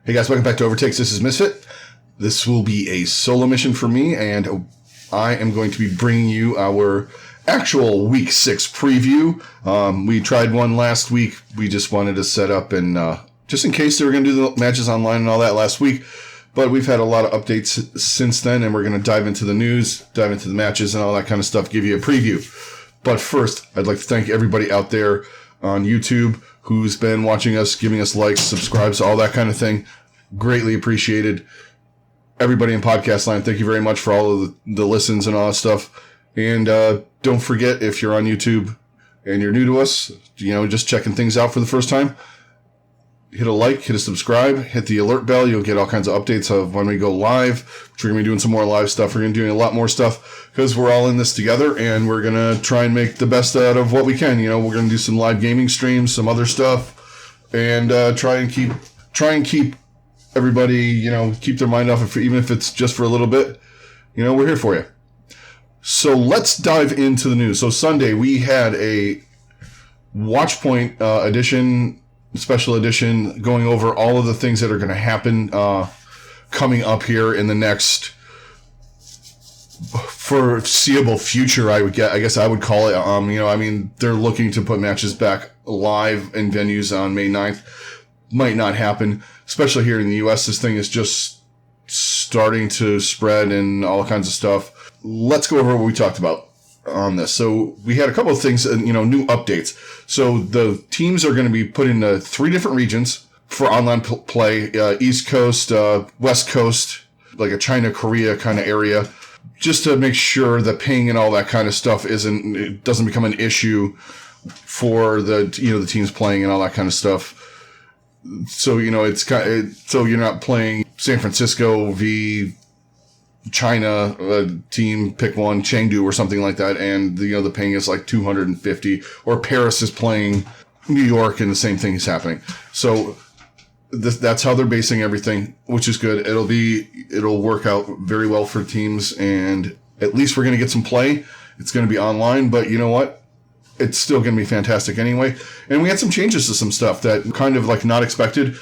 Hey guys, welcome back to OverTakes. This is Misfit. This will be a solo mission for me, and I am going to be bringing you our actual Week 6 preview. We tried one last week. We just wanted to set up and just in case they were going to do the matches online and all that last week. But we've had a lot of updates since then, and we're going to dive into the news, dive into the matches and all that kind of stuff, give you a preview. But first, I'd like to thank everybody out there on YouTube who's been watching us, giving us likes, subscribes, all that kind of thing. Greatly appreciated. Everybody in podcast land, thank you very much for all of the listens and all that stuff. And don't forget, if you're on YouTube and you're new to us, just checking things out for the first time, hit a like, hit a subscribe, hit the alert bell. You'll get all kinds of updates of when we go live, which we're going to be doing some more live stuff. We're going to be doing a lot more stuff because we're all in this together, and we're going to try and make the best out of what we can. We're going to do some live gaming streams, some other stuff, and try and keep everybody, keep their mind off it, even if it's just for a little bit. We're here for you. So let's dive into the news. So Sunday, we had a Watchpoint special edition, going over all of the things that are going to happen coming up here in the next foreseeable future. I guess I would call it. They're looking to put matches back live in venues on May 9th. Might not happen, especially here in the U.S. This thing is just starting to spread and all kinds of stuff. Let's go over what we talked about on this. So we had a couple of things, new updates. So the teams are going to be put into 3 different regions for online play, East Coast, West Coast, like a China, Korea kind of area, just to make sure that paying and all that kind of stuff doesn't become an issue for the teams playing and all that kind of stuff. So, so you're not playing San Francisco v China, team, pick one, Chengdu or something like that, and the paying is like $250, or Paris is playing New York and the same thing is happening. So that's how they're basing everything, which is good. It'll work out very well for teams, and at least we're going to get some play. It's going to be online, but you know what? It's still going to be fantastic anyway. And we had some changes to some stuff that kind of like not expected,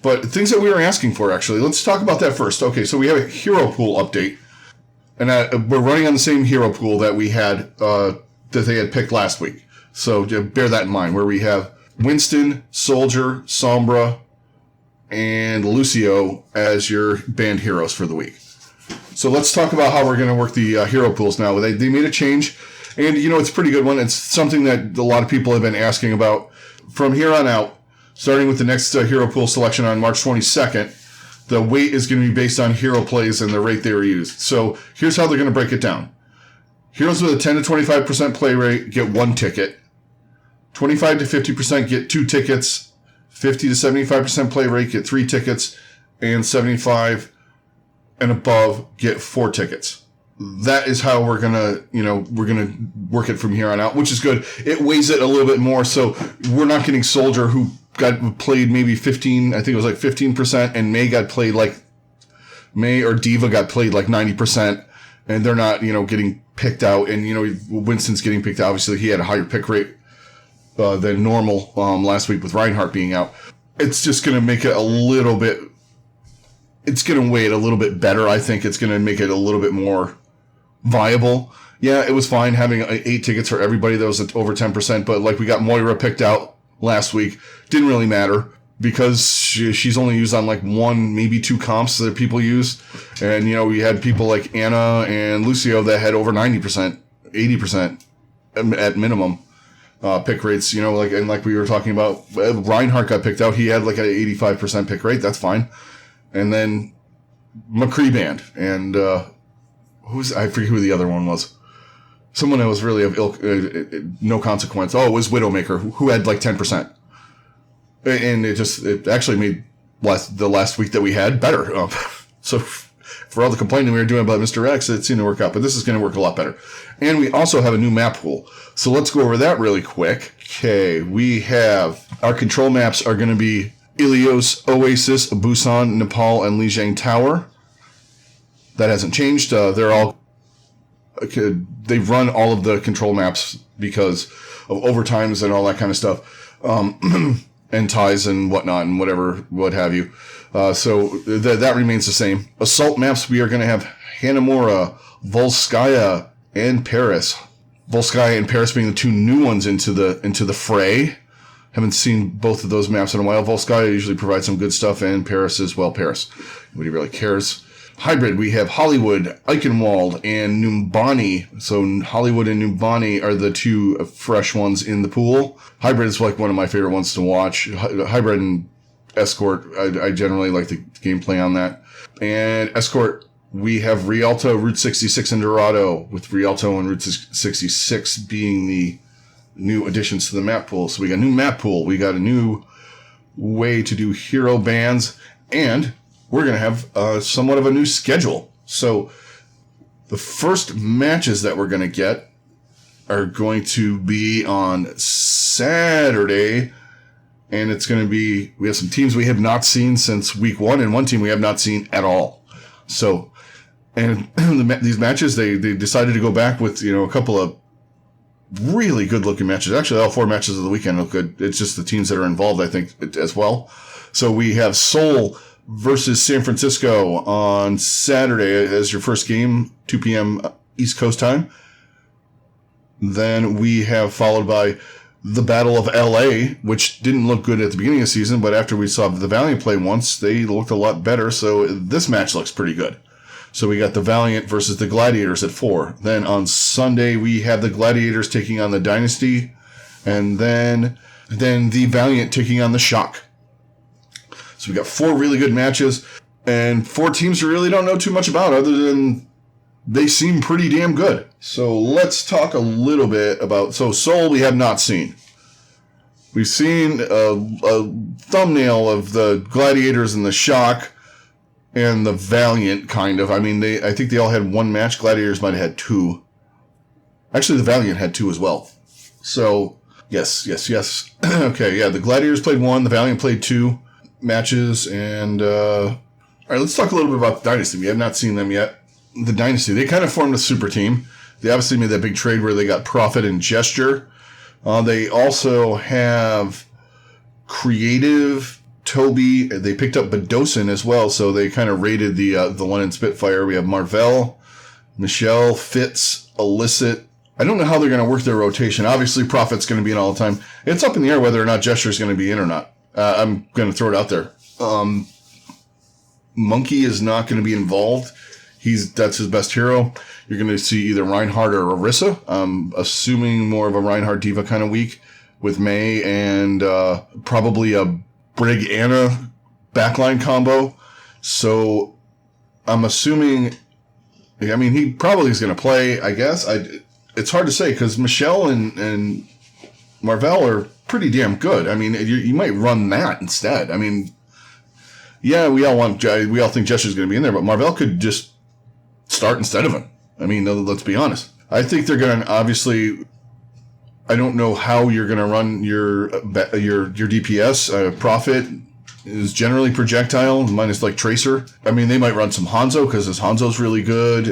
but things that we were asking for, actually. Let's talk about that first. Okay, so we have a hero pool update. And we're running on the same hero pool that we had, that they had picked last week. So bear that in mind, where we have Winston, Soldier, Sombra, and Lucio as your banned heroes for the week. So let's talk about how we're going to work the hero pools now. They made a change, and it's a pretty good one. It's something that a lot of people have been asking about. From here on out, starting with the next hero pool selection on March 22nd, the weight is going to be based on hero plays and the rate they were used. So here's how they're going to break it down. Heroes with a 10 to 25% play rate get 1 ticket. 25 to 50% get 2 tickets. 50 to 75% play rate get 3 tickets. And 75 and above get 4 tickets. That is how we're going to work it from here on out, which is good. It weighs it a little bit more, so we're not getting Soldier, who got played maybe 15, I think it was like 15%, and May or Diva got played like 90%, and they're not, getting picked out. And, Winston's getting picked out. Obviously, he had a higher pick rate than normal last week with Reinhardt being out. It's just going to make it it's going to weigh it a little bit better. I think it's going to make it a little bit more viable. Yeah, it was fine having 8 tickets for everybody that was at over 10%, but like we got Moira picked out last week. Didn't really matter because she's only used on like 1, maybe 2 comps that people use. And, we had people like Anna and Lucio that had over 90%, 80% at minimum pick rates, like we were talking about. Reinhardt got picked out. He had like an 85% pick rate. That's fine. And then McCree band and, I forget who the other one was. Someone that was really of no consequence. Oh, it was Widowmaker, who had like 10%. And it actually made the last week that we had better. So for all the complaining we were doing about Mr. X, it seemed to work out. But this is going to work a lot better. And we also have a new map pool. So let's go over that really quick. Okay, we have our control maps are going to be Ilios, Oasis, Busan, Nepal, and Lijiang Tower. That hasn't changed. They've run all of the control maps because of overtimes and all that kind of stuff. and ties and whatnot and what have you. So that remains the same. Assault maps, we are going to have Hanamura, Volskaya, and Paris. Volskaya and Paris being the two new ones into the fray. Haven't seen both of those maps in a while. Volskaya usually provides some good stuff, and Paris as well. Paris. Nobody really cares. Hybrid, we have Hollywood, Eichenwald, and Numbani. So Hollywood and Numbani are the two fresh ones in the pool. Hybrid is like one of my favorite ones to watch. Hybrid and Escort, I generally like the gameplay on that. And Escort, we have Rialto, Route 66, and Dorado, with Rialto and Route 66 being the new additions to the map pool. So we got a new map pool. We got a new way to do hero bans, and we're going to have somewhat of a new schedule. So the first matches that we're going to get are going to be on Saturday, and it's going to be, we have some teams we have not seen since week 1, and one team we have not seen at all. So, and these matches, they decided to go back with, a couple of really good looking matches. Actually, all 4 matches of the weekend look good. It's just the teams that are involved, I think, as well. So we have Seoul versus San Francisco on Saturday as your first game, 2 p.m. East Coast time. Then we have followed by the Battle of LA, which didn't look good at the beginning of the season, but after we saw the Valiant play once, they looked a lot better. So this match looks pretty good. So we got the Valiant versus the Gladiators at 4. Then on Sunday, we have the Gladiators taking on the Dynasty, and then the Valiant taking on the Shock. So we got 4 really good matches, and 4 teams we really don't know too much about, other than they seem pretty damn good. So let's talk a little bit about... So Seoul we have not seen. We've seen a thumbnail of the Gladiators and the Shock and the Valiant, kind of. I mean, I think they all had 1 match. Gladiators might have had 2. Actually, the Valiant had 2 as well. So, yes. Okay, yeah, the Gladiators played 1, the Valiant played 2 matches, and... all right, let's talk a little bit about the Dynasty. We have not seen them yet. The Dynasty, they kind of formed a super team. They obviously made that big trade where they got Profit and Gesture. They also have Creative, Toby. They picked up Bedosin as well, so they kind of raided the London Spitfire. We have Marvell, Michelle, Fitz, Illicit. I don't know how they're going to work their rotation. Obviously, Profit's going to be in all the time. It's up in the air whether or not Gesture's going to be in or not. I'm going to throw it out there. Monkey is not going to be involved. That's his best hero. You're going to see either Reinhardt or Orisa. I'm assuming more of a Reinhardt Diva kind of week with May and probably a Brig Anna backline combo. So I'm assuming, he probably is going to play, I guess. It's hard to say because Michelle and Marvell are pretty damn good. You might run that instead. Yeah, we all think Gesture's going to be in there, but Marvell could just start instead of him. Let's be honest. I think they're going to, obviously, I don't know how you're going to run your DPS. Profit is generally projectile, minus like Tracer. They might run some Hanzo because this Hanzo's really good.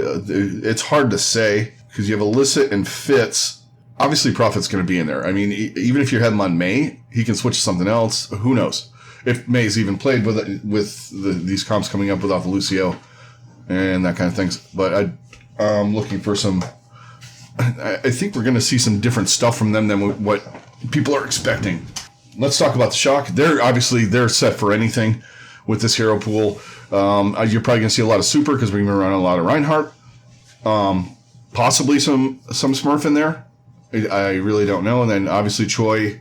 It's hard to say because you have Illicit and Fitz. Obviously, Profit's going to be in there. Even if you have him on May, he can switch to something else. Who knows? If May's even played with these comps coming up without Lucio and that kind of things. But I'm looking for some... I think we're going to see some different stuff from them than what people are expecting. Let's talk about the Shock. They're set for anything with this hero pool. You're probably going to see a lot of Super because we're going to run a lot of Reinhardt. Possibly some Smurf in there. I really don't know. And then obviously Choi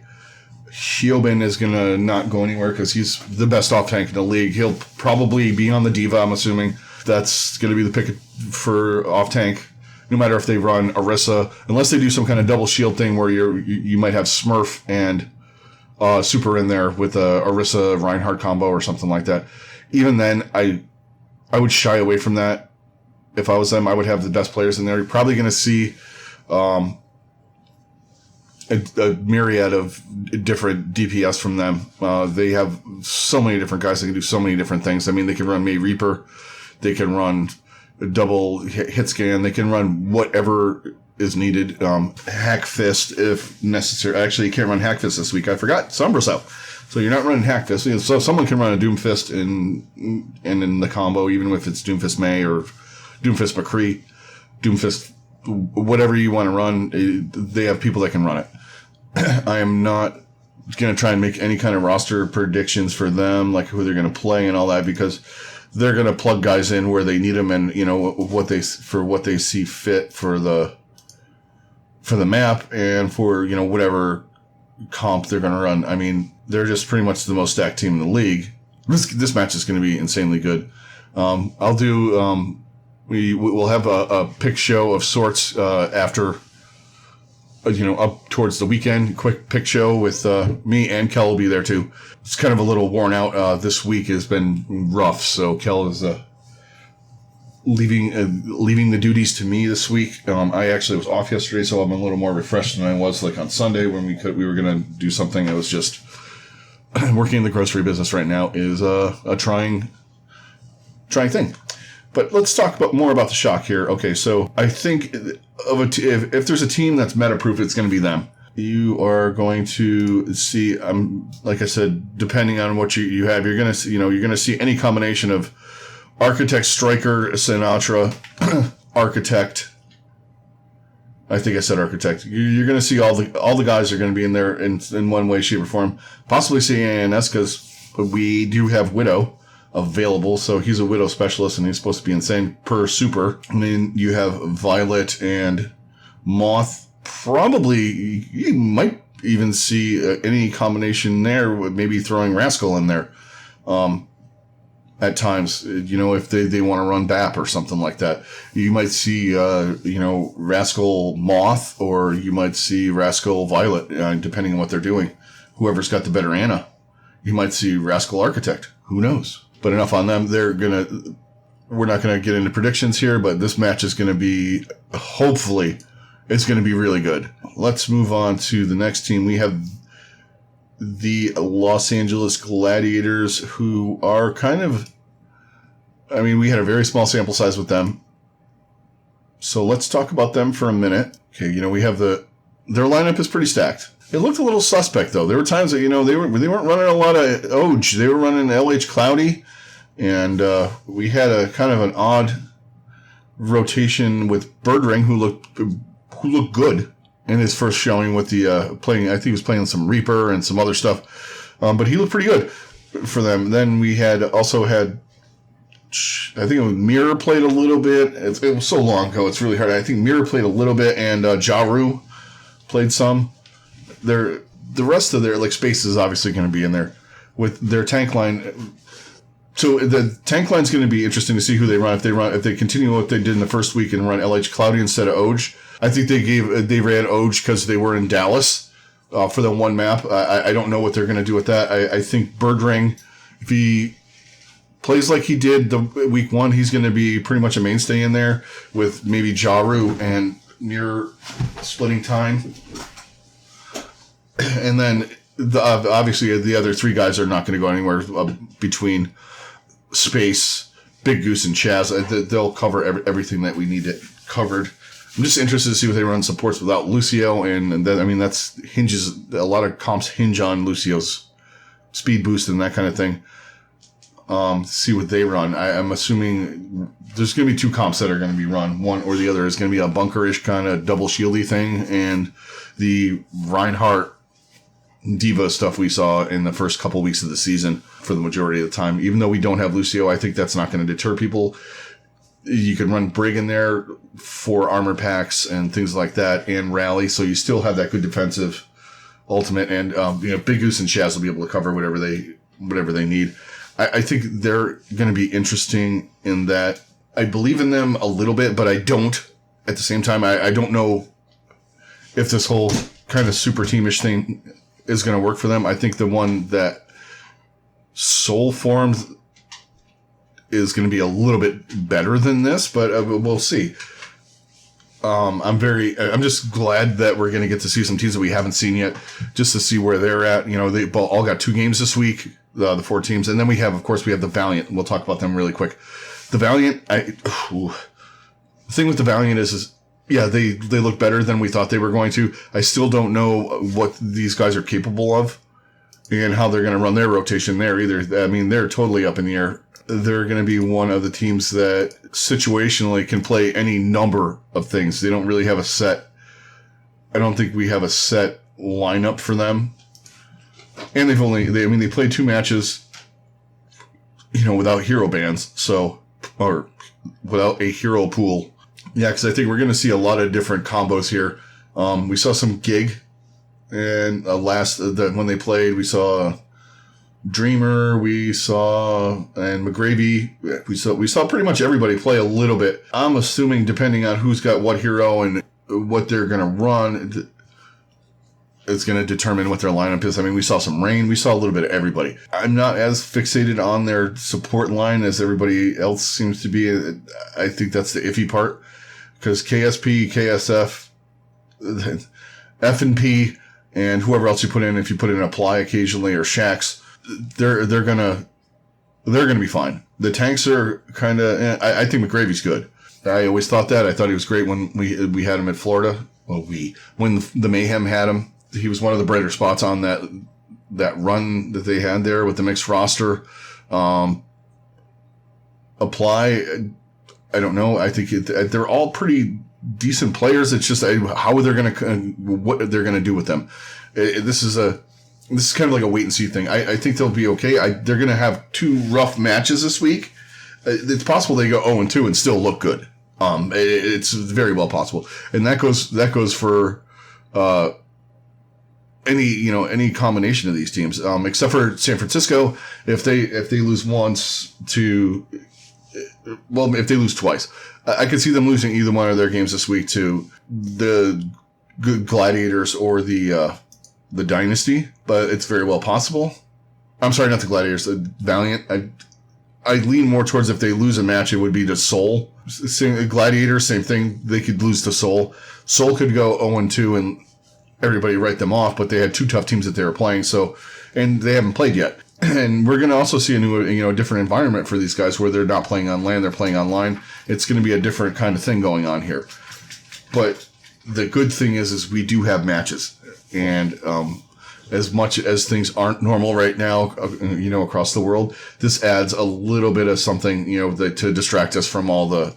Hyobin is going to not go anywhere because he's the best off tank in the league. He'll probably be on the Diva, I'm assuming. That's going to be the pick for off tank, no matter if they run Orisa, unless they do some kind of double shield thing where you might have Smurf and Super in there with a Orisa Reinhardt combo or something like that. Even then, I would shy away from that. If I was them, I would have the best players in there. You're probably going to see a myriad of different DPS from them. They have so many different guys that can do so many different things. They can run May Reaper. They can run double hit scan. They can run whatever is needed. Hack Fist if necessary. Actually, you can't run Hack Fist this week. I forgot. Sombra's out. So you're not running Hackfist. So someone can run a Doomfist and in the combo, even if it's Doomfist May or Doomfist McCree, Doomfist, whatever you want to run, they have people that can run it. I am not going to try and make any kind of roster predictions for them, like who they're going to play and all that, because they're going to plug guys in where they need them, and what they see fit for the map and for whatever comp they're going to run. I mean, they're just pretty much the most stacked team in the league. This match is going to be insanely good. I'll do. We'll have a pick show of sorts after. Up towards the weekend, quick pick show with me, and Kel will be there too. It's kind of a little worn out. This week has been rough, so Kel is leaving the duties to me this week. I actually was off yesterday, so I'm a little more refreshed than I was like on Sunday when we were gonna do something. I was just working in the grocery business right now is a trying thing. But let's talk more about the shock here. Okay, so I think if there's a team that's meta-proof, it's going to be them. You are going to see, like I said, depending on what you have, you're going to see any combination of Architect, Striker, Sinatra, Architect. I think I said Architect. You're going to see all the guys are going to be in there in one way, shape, or form. Possibly see ANS because we do have Widow available, so he's a Widow specialist and he's supposed to be insane per super. And then you have Violet and Moth. Probably you might even see any combination there, with maybe throwing Rascal in there at times, if they want to run BAP or something like that. You might see Rascal Moth, or you might see Rascal Violet, depending on what they're doing. Whoever's got the better Ana. You might see Rascal Architect. Who knows? But enough on them. We're not going to get into predictions here, but this match is going to be, hopefully, it's going to be really good. Let's move on to the next team. We have the Los Angeles Gladiators, who are we had a very small sample size with them. So let's talk about them for a minute. Okay, we have their lineup is pretty stacked. It looked a little suspect, though. There were times that, they weren't running a lot of OG. They were running LH Cloudy, and we had a kind of an odd rotation with Birdring, who looked good in his first showing with the playing. I think he was playing some Reaper and some other stuff, but he looked pretty good for them. Then we also had, I think it was Mirror played a little bit. It was so long ago, it's really hard. I think Mirror played a little bit, and Jaru played some. The rest of their space is obviously going to be in there with their tank line. So the tank line is going to be interesting to see who they run. If they continue what they did in the first week and run LH Cloudy instead of OG. I think they ran OG because they were in Dallas for the one map. I don't know what they're going to do with that. I think Birdring, if he plays like he did the week one, he's going to be pretty much a mainstay in there with maybe Jaru and Mirror splitting time. And then, obviously, the other three guys are not going to go anywhere between Space, Big Goose, and Chaz. They'll cover everything that we need it covered. I'm just interested to see what they run supports without Lucio, and that's hinges. A lot of comps hinge on Lucio's speed boost and that kind of thing. See what they run. I'm assuming there's going to be two comps that are going to be run. One or the other is going to be a bunkerish kind of double shieldy thing, and the Reinhardt Diva stuff we saw in the first couple weeks of the season for the majority of the time. Even though we don't have Lucio, I think that's not going to deter people. You can run Brig in there for armor packs and things like that, and rally, so you still have that good defensive ultimate, and Big Goose and Chaz will be able to cover whatever they need. I think they're going to be interesting in that I believe in them a little bit, but I don't. At the same time, I don't know if this whole kind of super teamish thing is going to work for them. I think the one that Soul formed is going to be a little bit better than this, but we'll see. I'm just glad that we're going to get to see some teams that we haven't seen yet, just to see where they're at. They all got 2 games this week, the 4 teams. And then we have the Valiant, and we'll talk about them really quick. The Valiant, the thing with the Valiant is yeah, they look better than we thought they were going to. I still don't know what these guys are capable of and how they're going to run their rotation there either. I mean, they're totally up in the air. They're going to be one of the teams that situationally can play any number of things. They don't really have a set. I don't think we have a set lineup for them. And they played 2 matches, without hero bans. Or without a hero pool. Yeah, because I think we're going to see a lot of different combos here. We saw some gig, and when they played, we saw Dreamer, and McGravy. We saw pretty much everybody play a little bit. I'm assuming depending on who's got what hero and what they're going to run, it's going to determine what their lineup is. I mean, we saw some Rain. We saw a little bit of everybody. I'm not as fixated on their support line as everybody else seems to be. I think that's the iffy part, because KSP, KSF, F&P, and whoever else you put in, if you put in Apply occasionally or Shax, they're gonna be fine. The tanks are kind of. I think McGravy's good. I always thought that. I thought he was great when we had him at Florida. Well, when the Mayhem had him, he was one of the brighter spots on that run that they had there with the mixed roster. Apply, I don't know. I think they're all pretty decent players. It's just what they're gonna do with them. This is kind of like a wait and see thing. I think they'll be okay. They're gonna have 2 rough matches this week. It's possible they go 0-2 and still look good. It's very well possible, and that goes for any combination of these teams, except for San Francisco. If they lose once if they lose twice, I could see them losing either one of their games this week to the Gladiators or the Dynasty, but it's very well possible. I'm sorry, not the Gladiators, the Valiant. I lean more towards if they lose a match, it would be to Soul. Gladiators, same thing. They could lose to Soul. Soul could go 0-2 and everybody write them off, but they had 2 tough teams that they were playing, and they haven't played yet. And we're going to also see a different environment for these guys where they're not playing on land, they're playing online. It's going to be a different kind of thing going on here. But the good thing is we do have matches. And as much as things aren't normal right now, across the world, this adds a little bit of something, to distract us from all the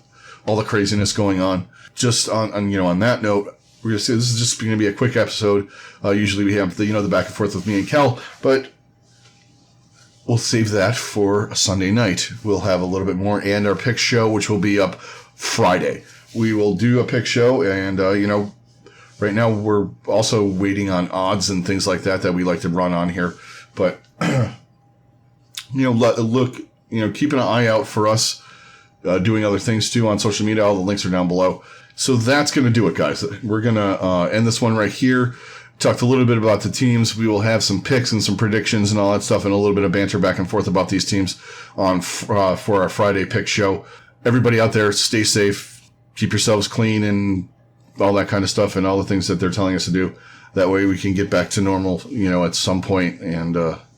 craziness going on. Just on that note, we're going to say this is just going to be a quick episode. Usually we have the back and forth with me and Kel, but we'll save that for a Sunday night. We'll have a little bit more, and our pick show, which will be up Friday. We will do a pick show, and right now we're also waiting on odds and things like that we like to run on here. But keep an eye out for us doing other things too on social media. All the links are down below. So that's going to do it, guys. We're going to end this one right here. Talked a little bit about the teams. We will have some picks and some predictions and all that stuff, and a little bit of banter back and forth about these teams on for our Friday pick show. Everybody out there, stay safe, keep yourselves clean, and all that kind of stuff, and all the things that they're telling us to do. That way we can get back to normal, at some point. And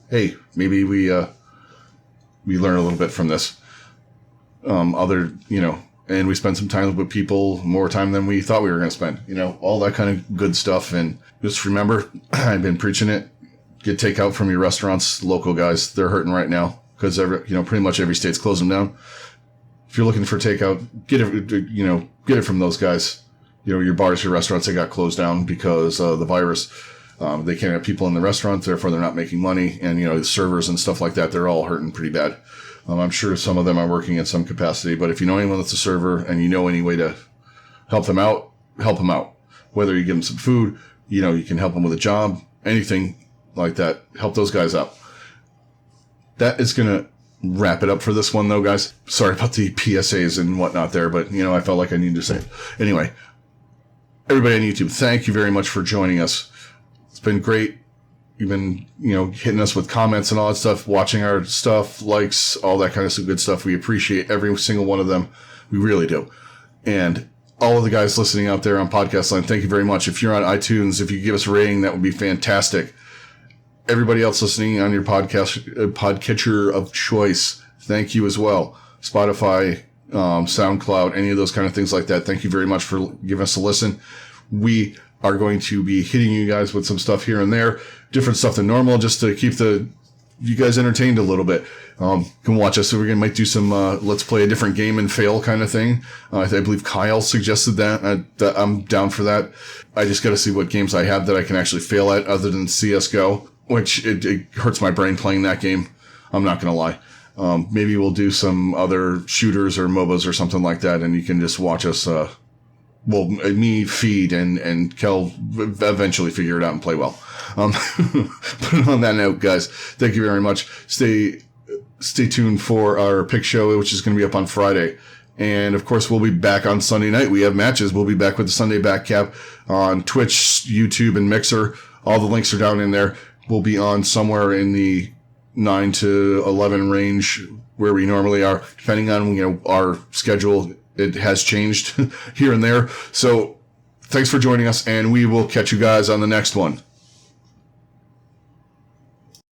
hey, maybe we learn a little bit from this. And we spend some time with people, more time than we thought we were going to spend. All that kind of good stuff. And just remember, I've been preaching it. Get takeout from your restaurants, local guys. They're hurting right now because pretty much every state's closing down. If you're looking for takeout, get it from those guys. Your bars, your restaurants, they got closed down because of the virus. They can't have people in the restaurants, therefore they're not making money. And, the servers and stuff like that, they're all hurting pretty bad. I'm sure some of them are working in some capacity, but if you know anyone that's a server and you know any way to help them out, help them out. Whether you give them some food, you can help them with a job, anything like that. Help those guys out. That is going to wrap it up for this one, though, guys. Sorry about the PSAs and whatnot there, but, I felt like I needed to say it. Anyway, everybody on YouTube, thank you very much for joining us. It's been great. You've been, hitting us with comments and all that stuff, watching our stuff, likes, all that kind of good stuff. We appreciate every single one of them. We really do. And all of the guys listening out there on Podcast Land, thank you very much. If you're on iTunes, if you give us a rating, that would be fantastic. Everybody else listening on your podcatcher of choice, thank you as well. Spotify, SoundCloud, any of those kind of things like that. Thank you very much for giving us a listen. We are going to be hitting you guys with some stuff here and there, different stuff than normal, just to keep you guys entertained a little bit. You can watch us. So might do some let's play a different game and fail kind of thing. I believe Kyle suggested that. I'm down for that. I just got to see what games I have that I can actually fail at other than CSGO, which it hurts my brain playing that game. I'm not going to lie. Maybe we'll do some other shooters or MOBAs or something like that, and you can just watch us, me feed and Kel eventually figure it out and play well. But on that note, guys, thank you very much. Stay tuned for our pick show, which is going to be up on Friday. And of course, we'll be back on Sunday night. We have matches. We'll be back with the Sunday back cap on Twitch, YouTube, and Mixer. All the links are down in there. We'll be on somewhere in the 9 to 11 range where we normally are, depending on, our schedule. It has changed here and there. So thanks for joining us, and we will catch you guys on the next one.